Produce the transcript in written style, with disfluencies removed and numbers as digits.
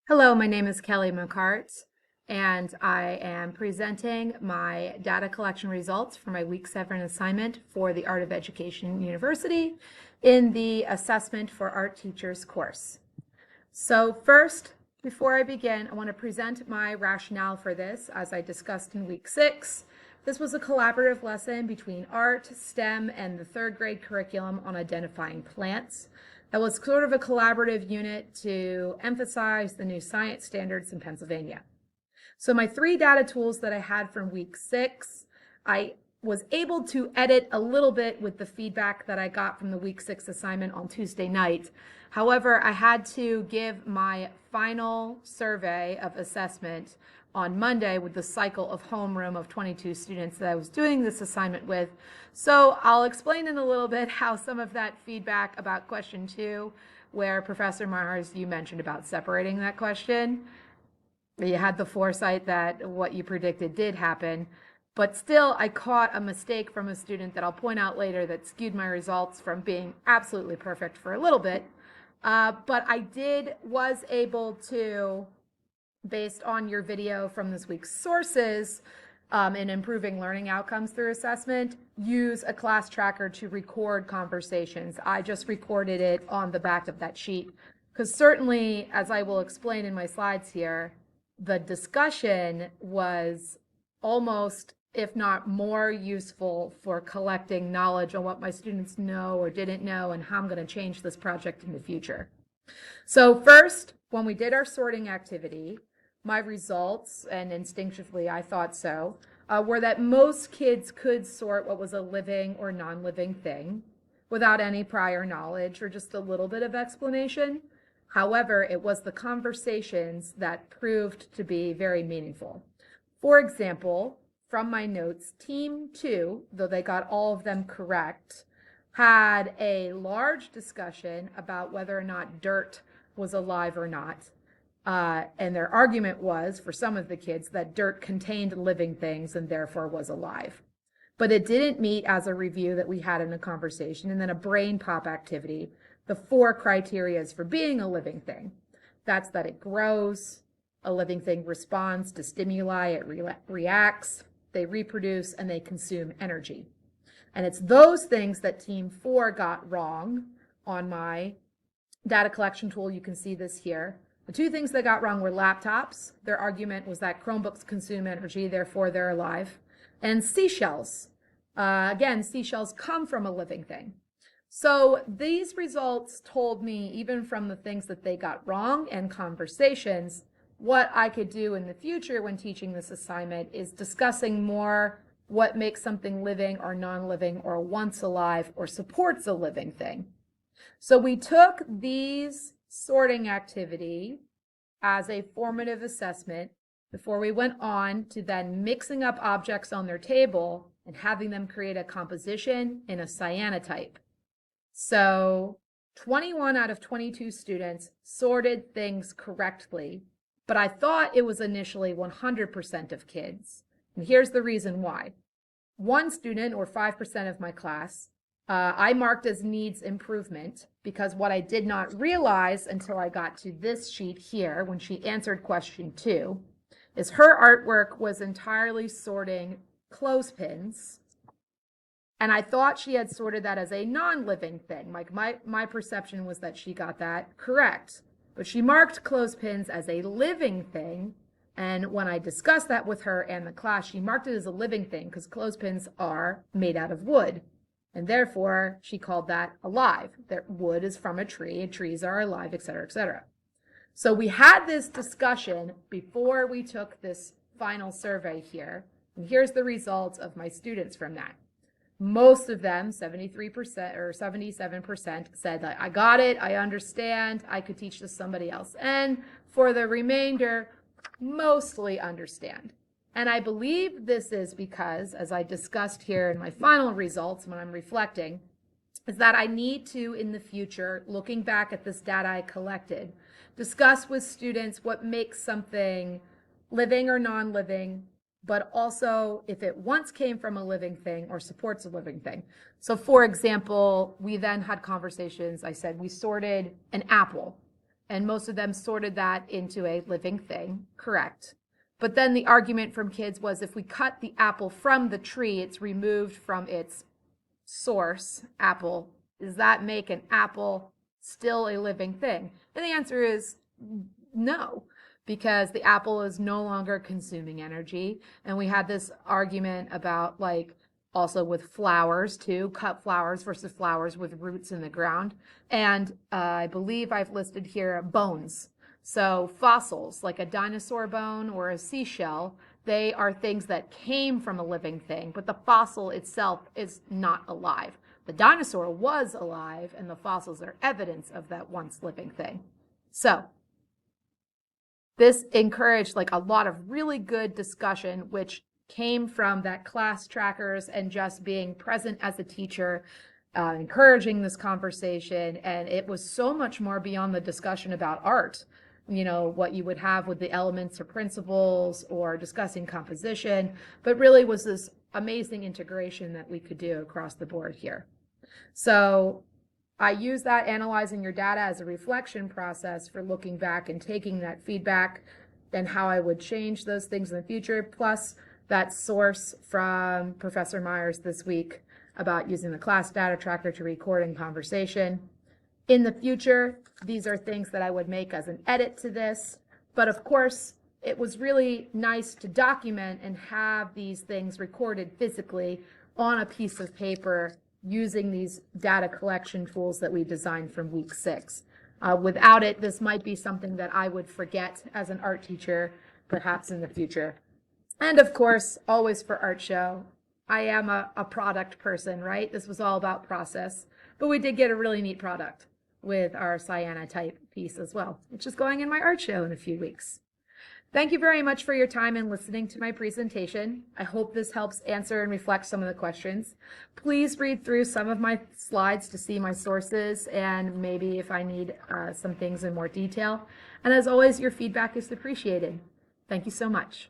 Hello, my name is KellyMcCart, and I am presenting my data collection results for my Week 7 assignment for the Art of Education University in the Assessment for Art Teachers course. So first, before I begin, I want to present my rationale for this. As I discussed in Week 6, this was a collaborative lesson between art, STEM, and the third grade curriculum on identifying plants. That was sort of a collaborative unit to emphasize the new science standards in Pennsylvania. So my three data tools that I had from Week 6, I was able to edit a little bit with the feedback that I got from the Week 6 assignment on Tuesday night. However, I had to give my final survey of assessment on Monday with the cycle of homeroom of 22 students that I was doing this assignment with. So I'll explain in a little bit how some of that feedback about question 2, where Professor Myers, you mentioned about separating that question. You had the foresight that what you predicted did happen, but still I caught a mistake from a student that I'll point out later that skewed my results from being absolutely perfect for a little bit. But I was able to, based on your video from this week's sources in improving learning outcomes through assessment, use a class tracker to record conversations. I just recorded it on the back of that sheet because certainly, as I will explain in my slides here, the discussion was almost, if not more, useful for collecting knowledge on what my students know or didn't know and how I'm going to change this project in the future. So first, when we did our sorting activity, my results, and instinctively I thought so, were that most kids could sort what was a living or non-living thing without any prior knowledge or just a little bit of explanation. However, it was the conversations that proved to be very meaningful. For example, from my notes, Team 2, though they got all of them correct, had a large discussion about whether or not dirt was alive or not. And their argument was, for some of the kids, that dirt contained living things and therefore was alive. But it didn't meet as a review that we had in a conversation. And then a brain pop activity, the 4 criteria for being a living thing. That's that it grows, a living thing responds to stimuli, it reacts, they reproduce, and they consume energy. And it's those things that Team 4 got wrong on my data collection tool. You can see this here. The 2 things they got wrong were laptops. Their argument was that Chromebooks consume energy, therefore they're alive. And seashells. Again, seashells come from a living thing. So these results told me, even from the things that they got wrong and conversations, what I could do in the future when teaching this assignment is discussing more what makes something living or non-living or once alive or supports a living thing. So we took these sorting activity as a formative assessment before we went on to then mixing up objects on their table and having them create a composition in a cyanotype. So 21 out of 22 students sorted things correctly, but I thought it was initially 100% of kids. And here's the reason why. One student, or 5% of my class, I marked as needs improvement because what I did not realize until I got to this sheet here when she answered question 2 is her artwork was entirely sorting clothespins, and I thought she had sorted that as a non-living thing. Like my perception was that she got that correct, but she marked clothespins as a living thing, and when I discussed that with her and the class, she marked it as a living thing because clothespins are made out of wood. And therefore, she called that alive. That wood is from a tree, and trees are alive, et cetera, et cetera. So we had this discussion before we took this final survey here. And here's the results of my students from that. Most of them, 73% or 77%, said that I got it, I understand, I could teach this to somebody else. And for the remainder, mostly understand. And I believe this is because, as I discussed here in my final results when I'm reflecting, is that I need to, in the future, looking back at this data I collected, discuss with students what makes something living or non-living, but also if it once came from a living thing or supports a living thing. So for example, we then had conversations. I said we sorted an apple. and most of them sorted that into a living thing, correct. But then the argument from kids was if we cut the apple from the tree, it's removed from its source, apple. Does that make an apple still a living thing? And the answer is no, because the apple is no longer consuming energy. And we had this argument about like also with flowers too, cut flowers versus flowers with roots in the ground. And I believe I've listed here bones. So fossils, like a dinosaur bone or a seashell, they are things that came from a living thing, but the fossil itself is not alive. The dinosaur was alive, and the fossils are evidence of that once living thing. So this encouraged like a lot of really good discussion, which came from that class trackers and just being present as a teacher, encouraging this conversation. And it was so much more beyond the discussion about art, you know, what you would have with the elements or principles or discussing composition, but really was this amazing integration that we could do across the board here. So I use that analyzing your data as a reflection process for looking back and taking that feedback and how I would change those things in the future, plus that source from Professor Myers this week about using the class data tracker to record in conversation. In the future, these are things that I would make as an edit to this, but of course, it was really nice to document and have these things recorded physically on a piece of paper using these data collection tools that we designed from week 6. Without it, this might be something that I would forget as an art teacher, perhaps in the future. And of course, always for art show, I am a product person, right? This was all about process, but we did get a really neat product with our cyanotype piece as well, which is going in my art show in a few weeks. Thank you very much for your time and listening to my presentation. I hope this helps answer and reflect some of the questions. Please read through some of my slides to see my sources and maybe if I need some things in more detail. And as always, your feedback is appreciated. Thank you so much.